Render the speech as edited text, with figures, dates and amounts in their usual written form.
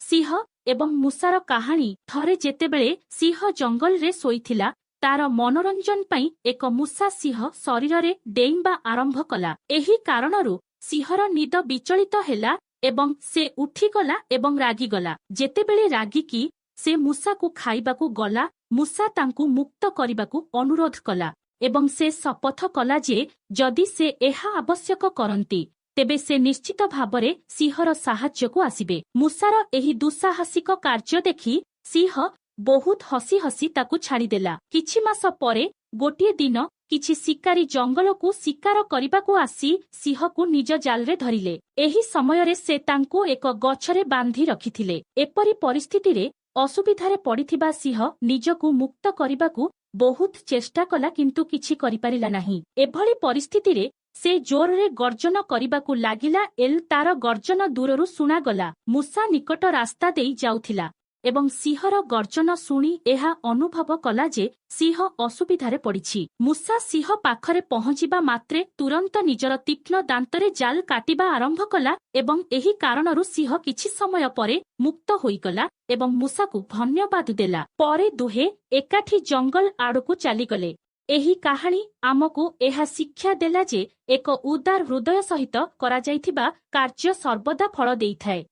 सिंह एवं मूसार कहानी थरे जेतेबेले सिंह जंगल रे शोइथिला तार मनोरंजन पई एक मूसा सिंह शरीर रे डेइंबा आरंभ कला। एही कारणरू सिंहर निद विचलित हेला एवं से उठीगला एवं रागीगला। जेतेबेले रागिकी से मूसाकू खाइबाकू गला, मूसा तांकू मुक्त करिबाकू अनुरोध कला एवं से शपथ कला जे जदि से एहा आवश्यक करंती तेबे से निश्चित भावरे सिंहर साहाय्यकू आसिबे। मूसार एही दुस्साहसिक कार्य देखि सिंह बहुत हसी हसी ताकू छाड़ीदेला। किछि मास परे गोटिए दिन किछि शिकारी जंगलकू शिकार करिबाकू आसी सिंहकू निज जालरे धरिले। एही समयरे से तांकू एक गछरे बांधी रखिथिले। एपरि परिस्थितिरे असुविधारे पड़िथिबा सिंह निजकू मुक्त करिबाकू बहुत चेष्टा कला किंतु किछि करिपारिला नाही। एभଳି परिस्थितिरे से जोरे गर्जन करिबाकू लागिला। एल तार गर्जन दूररू सुनागला। मूसा निकट रास्ता देई जाउथिला एवं सिंहर गर्जन शुणी एहा अनुभव कला जे सिंह असुविधारे पड़िछि। मूसा सिंह पाखरे पहुंचिबा मात्रे तुरंत निजर तीक्ष्ण दांतरे जाल काटिबा आरंभ कला एवं एही कारणरू सिंह किछि समय परे मुक्त होइगला एवं मूसाकू धन्यवाद देला। परे दुहे एकाठी जंगल आड़कू चलीगले। एही कहानी आमकू एहा शिक्षा देला जे एक उदार हृदय सहित करा जाइथिबा कार्य सर्वदा फल देइथाए।